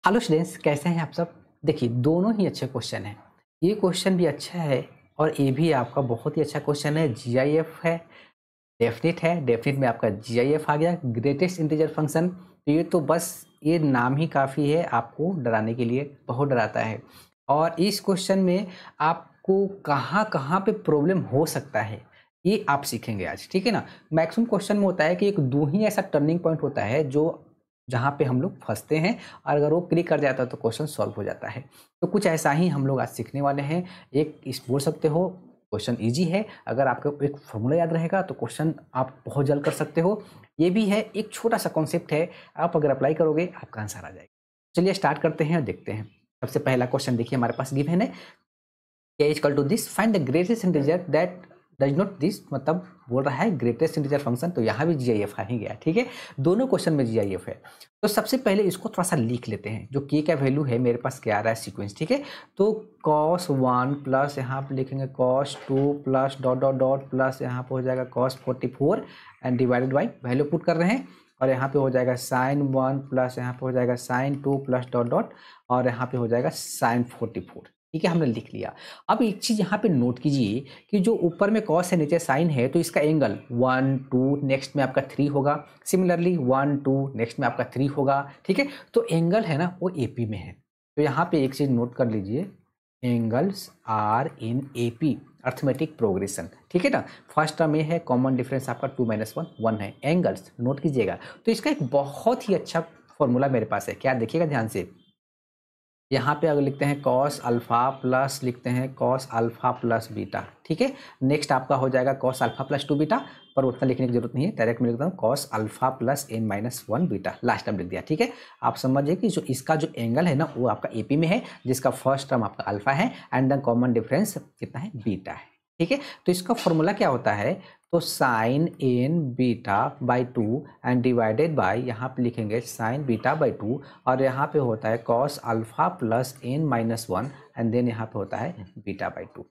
Hello students, कैसे हैं आप सब। देखिए, दोनों ही अच्छे क्वेश्चन हैं। ये क्वेश्चन भी अच्छा है और ये भी आपका बहुत ही अच्छा क्वेश्चन है। जीआईएफ है, डेफिनिट है। डेफिनिट में आपका जीआईएफ आ गया, ग्रेटेस्ट इंटीजर फंक्शन। तो ये तो बस ये नाम ही काफ़ी है आपको डराने के लिए, बहुत डराता है। और इस क्वेश्चन में आपको कहाँ कहाँ पे प्रॉब्लम हो सकता है ये आप सीखेंगे आज, ठीक है ना। मैक्सिमम क्वेश्चन में होता है कि एक दो ही ऐसा टर्निंग पॉइंट होता है जो जहाँ पे हम लोग फंसते हैं, और अगर वो क्लिक कर जाता है तो क्वेश्चन सॉल्व हो जाता है। तो कुछ ऐसा ही हम लोग आज सीखने वाले हैं। एक इस बोल सकते हो क्वेश्चन इजी है, अगर आपको एक फॉर्मूला याद रहेगा तो क्वेश्चन आप बहुत जल्द कर सकते हो। ये भी है, एक छोटा सा कॉन्सेप्ट है, आप अगर अप्लाई करोगे आपका आंसर आ जाएगा। चलिए स्टार्ट करते हैं और देखते हैं। सबसे पहला क्वेश्चन देखिए, हमारे पास गिवन है k equal to this, find the greatest integer that does not this, मतलब बोल रहा है ग्रेटेस्ट इंटीजर फंक्शन। तो यहाँ भी जीआईएफ आ ही गया, ठीक है। दोनों क्वेश्चन में जीआईएफ है। तो सबसे पहले इसको थोड़ा सा लिख लेते हैं। जो k का वैल्यू है मेरे पास क्या आ रहा है सीक्वेंस, ठीक है। तो cos 1 प्लस यहाँ पे लिखेंगे cos 2 plus dot dot dot plus यहाँ पे हो जाएगा cos 44 and divided by value put कर रहे हैं। और यहाँ पे हो जाएगा sin 1 प्लस यहाँ पे हो जाएगा sin 2 प्लस डॉट डॉट और यहाँ पे हो जाएगा sin 44। ठीक है, हमने लिख लिया। अब एक चीज यहाँ पे नोट कीजिए कि जो ऊपर में कॉस है नीचे साइन है, तो इसका एंगल 1 2 नेक्स्ट में आपका 3 होगा। सिमिलरली 1 2 नेक्स्ट में आपका 3 होगा, ठीक है। तो एंगल है ना वो एपी में है। तो यहाँ पे एक चीज नोट कर लीजिए, angles are in AP, arithmetic progression, ठीक है ना। फर्स्ट टर्म में है, कॉमन डिफरेंस आपका 2 - 1 1 है। एंगल्स नोट कीजिएगा। तो इसका एक बहुत ही अच्छा फॉर्मूला मेरे पास है, क्या देखिएगा ध्यान से। यहाँ पे अगर लिखते हैं कॉस अल्फा प्लस लिखते हैं कॉस अल्फा प्लस बीटा, ठीक है। नेक्स्ट आपका हो जाएगा कॉस अल्फा प्लस 2 बीटा, पर उतना लिखने की जरूरत नहीं है, डायरेक्ट में लिखता हूँ cos alpha plus n - 1 beta, last term लिख दिया, ठीक है। आप समझिए कि जो इसका जो एंगल है ना वो आपका एपी में है, जिसका फर्स्ट टर्म आपका अल्फा है एंड द कॉमन डिफरेंस कितना है, बीटा है, ठीक है। तो इसका फॉर्मूला क्या होता है, तो sine n beta by 2 and divided by यहाँ पे लिखेंगे साइन बीटा बाई 2 और यहाँ पे होता है cos alpha plus n - 1 and then यहाँ पे होता है बीटा बाई 2,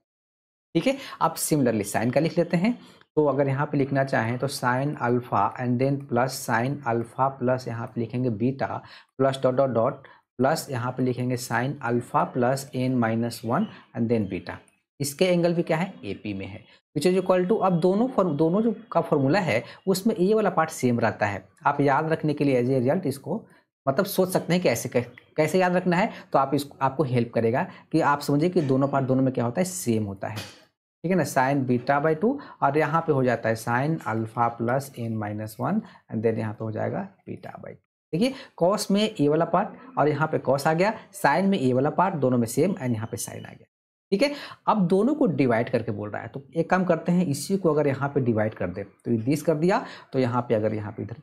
ठीक है। अब सिमिलरली साइन का लिख लेते हैं। तो अगर यहाँ पे लिखना चाहें तो sine alpha and then plus sine alpha plus यहाँ पे लिखेंगे beta plus dot dot dot plus यहाँ पे लिखेंगे sine alpha plus n - 1 and then beta. इसके एंगल भी क्या है, एपी में है, विच इज इक्वल टू। अब दोनों जो का फॉर्मूला है उसमें ये वाला पार्ट सेम रहता है। आप याद रखने के लिए एज ए रिजल्ट इसको मतलब सोच सकते हैं कि ऐसे कैसे याद रखना है। तो आप इसको आपको हेल्प करेगा कि आप समझिए कि दोनों पार्ट दोनों में क्या होता है, सेम होता है, ठीक है ना। साइन बीटा बाई 2 और यहाँ पे हो जाता है sine alpha plus n - 1 and then यहाँ पे हो जाएगा बीटा बाई 2। देखिए कॉस में ए वाला पार्ट और यहाँ पे कॉस आ गया, साइन में ए वाला पार्ट, दोनों में सेम एंड यहाँ पे साइन आ गया, ठीक है। अब दोनों को डिवाइड करके बोल रहा है, तो एक काम करते हैं, इसी को अगर यहाँ पे डिवाइड कर दे तो दिस कर दिया, तो यहाँ पे अगर यहाँ पे इधर,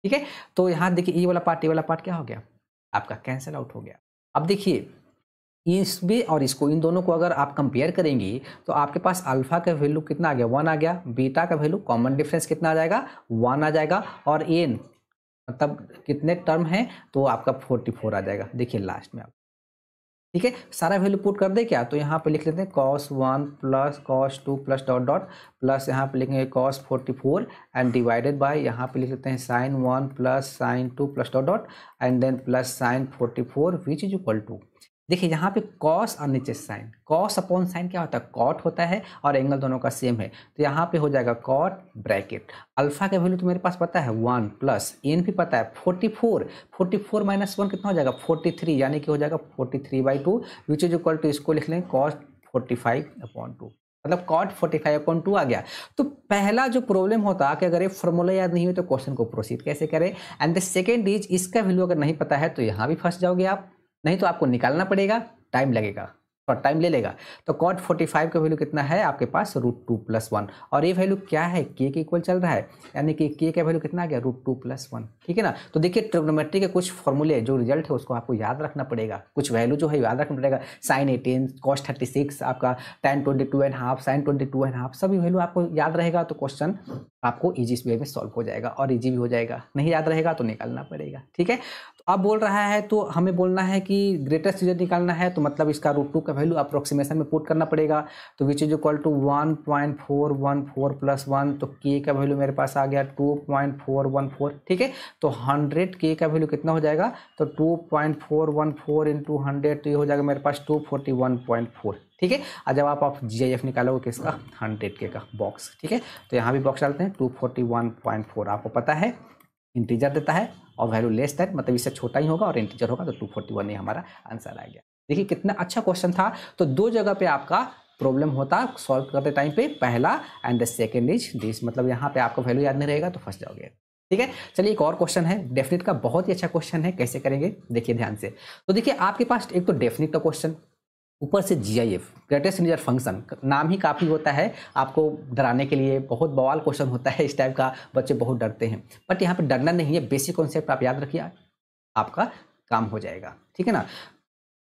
ठीक है। तो यहाँ देखिए ए वाला पार्ट क्या हो गया, आपका कैंसिल आउट हो गया। अब देखिए इसमें और इसको, इन दोनों को अगर आप कंपेयर करेंगे तो आपके पास अल्फा का वैल्यू कितना आ गया, 1 आ गया। बीटा का वैल्यू कॉमन डिफरेंस कितना आ जाएगा, 1 आ जाएगा। और एन मतलब कितने टर्म है, तो आपका 44 आ जाएगा। देखिए लास्ट में आप, ठीक है, सारा वैल्यू पुट कर दे क्या, तो यहाँ पे लिख लेते हैं cos 1 plus cos 2 plus dot dot plus यहाँ पे लिखेंगे cos 44 एंड डिवाइडेड बाय यहाँ पे लिख लेते हैं sin 1 plus sin 2 plus dot dot and then plus sin 44 which is equal to. देखिए यहाँ पे cos और नीचे sin, cos अपॉन sin क्या होता है, cot होता है और एंगल दोनों का सेम है। तो यहाँ पे हो जाएगा cot ब्रैकेट अल्फा का वैल्यू तो मेरे पास पता है 1 प्लस n भी पता है 44 - 1 कितना हो जाएगा 43, यानी कि हो जाएगा 43/2 विच इज इक्वल टू, इसको लिख लें cos 45/2, मतलब cot 45/2 आ गया। तो पहला जो प्रॉब्लम होता कि अगर ये फॉर्मूला याद नहीं हो तो क्वेश्चन को प्रोसीड कैसे करें। एंड द सेकेंड इज, इसका वैल्यू अगर नहीं पता है तो यहाँ भी फंस जाओगे आप, नहीं तो आपको निकालना पड़ेगा, टाइम लगेगा, थोड़ा टाइम ले लेगा। तो cot 45 का वैल्यू कितना है आपके पास, √2 + 1 और ये वैल्यू क्या है, k के इक्वल चल रहा है, यानी कि k का वैल्यू कितना आ गया, √2 + 1, ठीक है ना। तो देखिए ट्रिग्नोमेट्री के कुछ फॉर्मूले जो रिजल्ट है उसको आपको याद रखना पड़ेगा, कुछ वैल्यू जो है याद रखना पड़ेगा। sin 18 cos 36 आपका tan 22.5 sin 22.5 सभी वैल्यू आपको याद रहेगा तो क्वेश्चन आपको ईजी वे में सॉल्व हो जाएगा और ईजी भी हो जाएगा। नहीं याद रहेगा तो निकालना पड़ेगा, ठीक है। तो अब बोल रहा है तो हमें बोलना है कि ग्रेटेस्ट डिजिट निकालना है, तो मतलब इसका √2 का वैल्यू अप्रोक्सीमेशन में पुट करना पड़ेगा। तो which is equal to 1.414 plus 1, तो के का वैल्यू मेरे पास आ गया 2.414, ठीक है। तो 100 के का वैल्यू कितना हो जाएगा, तो 2.414 इंटू 100, तो ये हो जाएगा मेरे पास 241.4, ठीक है। और जब आप GIF निकालोगे किसका, 100 के का बॉक्स, ठीक है। तो यहाँ भी बॉक्स डालते हैं 241.4, आपको पता है इंटीजर देता है और वैल्यू लेस दैट मतलब इससे छोटा ही होगा और इंटीजर होगा, तो 241 ही हमारा आंसर आ गया। देखिए कितना अच्छा क्वेश्चन था। तो दो जगह पे आपका प्रॉब्लम होता सॉल्व करते टाइम पे, पहला and the second is this, मतलब यहाँ पे आपको वैल्यू याद नहीं रहेगा तो फंस जाओगे, ठीक है। चलिए एक और क्वेश्चन है डेफिनेट का, बहुत ही अच्छा क्वेश्चन है। कैसे करेंगे देखिए ध्यान से। तो देखिए आपके पास एक तो डेफिनेट का क्वेश्चन, ऊपर से GIF ग्रेटेस्ट इंटीजर फंक्शन, नाम ही काफ़ी होता है आपको डराने के लिए, बहुत बवाल क्वेश्चन होता है इस टाइप का, बच्चे बहुत डरते हैं। बट यहाँ पे डरना नहीं है, बेसिक कॉन्सेप्ट आप याद रखिए, आपका काम हो जाएगा, ठीक है ना।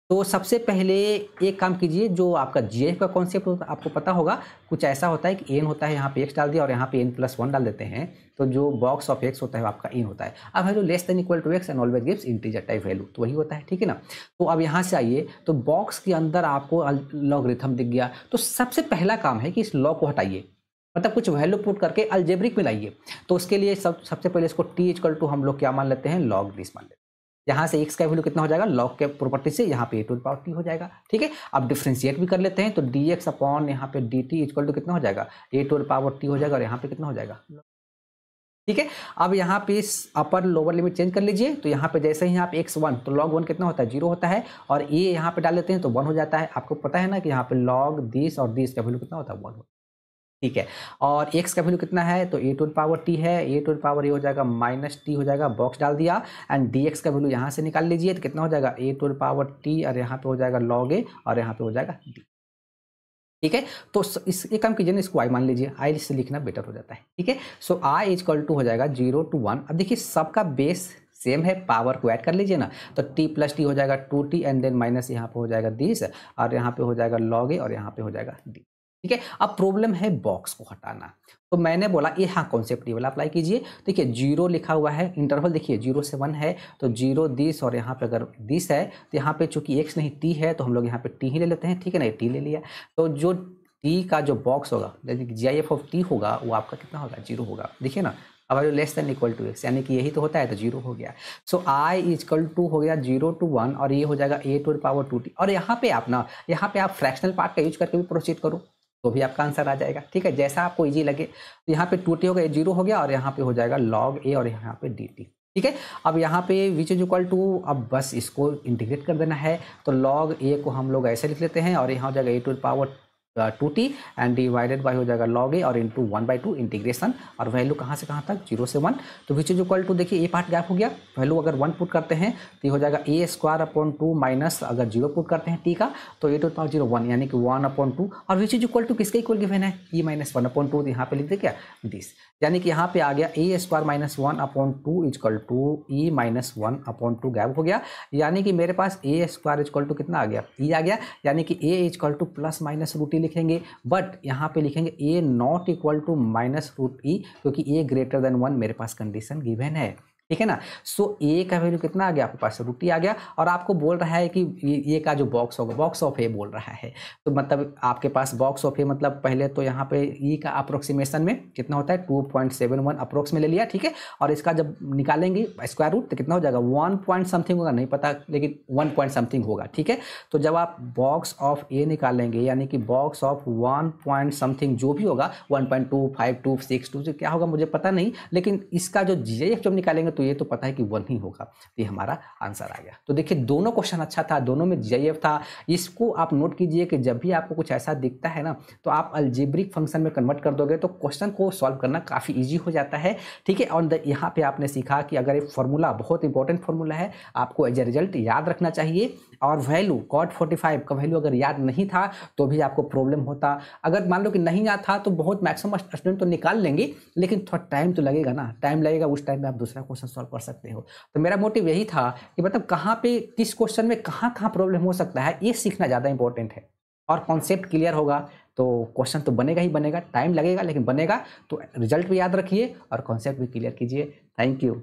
तो सबसे पहले एक काम कीजिए, जो आपका GIF का कॉन्सेप्ट होता है आपको पता होगा, कुछ ऐसा होता है कि n होता है, यहाँ पे x डाल दिया और यहाँ पे n+1 डाल देते हैं, तो जो बॉक्स ऑफ x होता है वो आपका n होता है। अब value less than equal to x and always gives integer type value, तो वही होता है, ठीक है ना। तो अब यहाँ से आइए, तो बॉक्स के अंदर आपको लॉगरिथम दिख गया, तो सबसे पहला काम है कि इस लॉग को हटाइए, मतलब कुछ वैल्यू पुट करके अलजेब्रिक में लाइए। तो उसके लिए सबसे पहले इसको t इक्वल टू हम लोग क्या मान लेते हैं, लॉग दिस मान लेते हैं। यहाँ से x का वैल्यू कितना हो जाएगा, लॉग के प्रॉपर्टी से यहाँ पे a⁻t हो जाएगा, ठीक है। अब डिफ्रेंशिएट भी कर लेते हैं, तो dx अपॉन यहाँ पे dt इक्वल टू कितना हो जाएगा, a⁻t हो जाएगा, और यहाँ पे कितना हो जाएगा, ठीक है। अब यहाँ पे अपर लोअर लिमिट चेंज कर लीजिए, तो यहाँ पे जैसे ही यहाँ पे x1, तो log 1 कितना होता है, 0 होता है, और a यहाँ पे डाल देते हैं तो 1 हो जाता है। आपको पता है ना कि यहाँ पे log दिस और दिस का वैल्यू कितना होता है, 1 होता है, ठीक है। और x का वैल्यू कितना है, तो a⁻t है, a⁻ हो जाएगा -t हो जाएगा, बॉक्स डाल दिया, एंड dx का वैल्यू यहाँ से निकाल लीजिए, तो कितना हो जाएगा a⁻t, और यहाँ पे हो जाएगा log a, और यहाँ पे हो जाएगा d, ठीक है। तो इस एक काम कीजिए ना, इसको i मान लीजिए, i से लिखना बेटर हो जाता है, ठीक है। सो i इक्वल टू हो जाएगा 0 to 1। अब देखिए सबका बेस सेम है, पावर को ऐड कर लीजिए ना, तो t+t हो जाएगा 2t, एंड देन माइनस यहाँ पे हो जाएगा दिस, और यहाँ पे हो जाएगा log a, और यहाँ पे हो जाएगा d, ठीक है। अब प्रॉब्लम है बॉक्स को हटाना, तो मैंने बोला ये हाँ कॉन्सेप्ट ये वाला अप्लाई कीजिए। देखिए 0 लिखा हुआ है, इंटरवल देखिए 0 से 1 है, तो 0 दिस, और यहाँ पे अगर दिस है तो यहाँ पे चूंकि x नहीं t है, तो हम लोग यहाँ पे t ही ले लेते हैं, ठीक है ना, t ले लिया। तो जो t का जो बॉक्स होगा, GIF ऑफ t होगा, वो आपका कितना होगा, 0 होगा, देखिए ना। अब less than equal to x, यानी कि यही तो होता है, तो 0 हो गया। सो i इक्वल टू हो गया 0 to 1, और ये हो जाएगा a⁻2t। और यहाँ पे आप ना, यहाँ पे आप फ्रैक्शनल पार्ट का यूज करके भी प्रोसीड करो, तो भी आपका आंसर आ जाएगा, ठीक है, जैसा आपको इजी लगे। तो यहाँ पे 2t हो गया, 0 हो गया, और यहाँ पे हो जाएगा log a, और यहाँ पे dt, ठीक है। अब यहाँ पे विच इज इक्वल टू, अब बस इसको इंटीग्रेट कर देना है, तो log a को हम लोग ऐसे लिख लेते हैं, और यहाँ हो जाएगा a⁻2t, एंड डिवाइडेड बाय हो जाएगा log a, और इंटू 1/2 इंटीग्रेशन, और वैल्यू कहाँ से कहाँ तक, 0 से 1। तो विच इज इक्वल टू, देखिए ये पार्ट गैप हो गया, वैल्यू अगर 1 पुट करते हैं तो ये हो जाएगा a² माइनस, अगर 0 पुट करते हैं t का, तो a⁻0 1, यानी कि 1/2, और विच इज इक्वल टू किसके इक्वल गिवन है, e - 1/2, तो यहाँ पे लिख दे क्या, दिस, यानी कि यहाँ पे आ गया a² - 1/2 equal to e - 1/2, gap हो गया, यानी कि मेरे पास a² इक्वल टू कितना आ गया, e आ गया, यानी कि a इक्वल टू +- लिखेंगे, बट यहाँ पे लिखेंगे a इक्वल टू -√e, क्योंकि a ग्रेटर देन 1 मेरे पास कंडीशन गिवन है, ठीक है ना। सो a का वैल्यू कितना आ गया आपके पास, √t आ गया, और आपको बोल रहा है कि ये का जो बॉक्स होगा, बॉक्स ऑफ a बोल रहा है, तो मतलब आपके पास बॉक्स ऑफ a, मतलब पहले तो यहाँ पे e का अप्रोक्सीमेशन में कितना होता है, 2.71 अप्रोक्स में ले लिया, ठीक है। और इसका जब निकालेंगे स्क्वायर रूट तो कितना हो जाएगा, 1 पॉइंट समथिंग होगा, नहीं पता, लेकिन 1 पॉइंट समथिंग होगा, ठीक है। तो जब आप बॉक्स ऑफ a निकालेंगे, यानी कि बॉक्स ऑफ 1 पॉइंट समथिंग जो भी होगा, 1.2, 5.2, 6.2 से क्या होगा मुझे पता नहीं, लेकिन इसका जो GIF जब निकालेंगे तो ये तो पता है कि 1 ही होगा, तो ये हमारा आंसर आ गया। तो देखिए दोनों क्वेश्चन अच्छा था, दोनों में GIF था। इसको आप नोट कीजिए कि जब भी आपको कुछ ऐसा दिखता है ना, तो आप अलजेब्रिक फंक्शन में कन्वर्ट कर दोगे तो क्वेश्चन को सॉल्व करना काफ़ी ईजी हो जाता है, ठीक है। और यहाँ पे आपने सीखा कि अगर एक फॉर्मूला, बहुत इंपॉर्टेंट फॉर्मूला है, आपको एज ए रिजल्ट याद रखना चाहिए, और वैल्यू cot 45 का वैल्यू अगर याद नहीं था तो भी आपको प्रॉब्लम होता। अगर मान लो कि नहीं याद था तो बहुत मैक्सिमम स्टूडेंट तो निकाल लेंगे, लेकिन थोड़ा टाइम तो लगेगा ना, टाइम लगेगा, उस टाइम में आप दूसरा क्वेश्चन सॉल्व कर सकते हो। तो मेरा मोटिव यही था कि मतलब कहाँ पे, किस क्वेश्चन में कहाँ कहाँ प्रॉब्लम हो सकता है, ये सीखना ज़्यादा इंपॉर्टेंट है। और कॉन्सेप्ट क्लियर होगा तो क्वेश्चन तो बनेगा ही बनेगा, टाइम लगेगा लेकिन बनेगा। तो रिजल्ट भी याद रखिए और कॉन्सेप्ट भी क्लियर कीजिए। Thank you.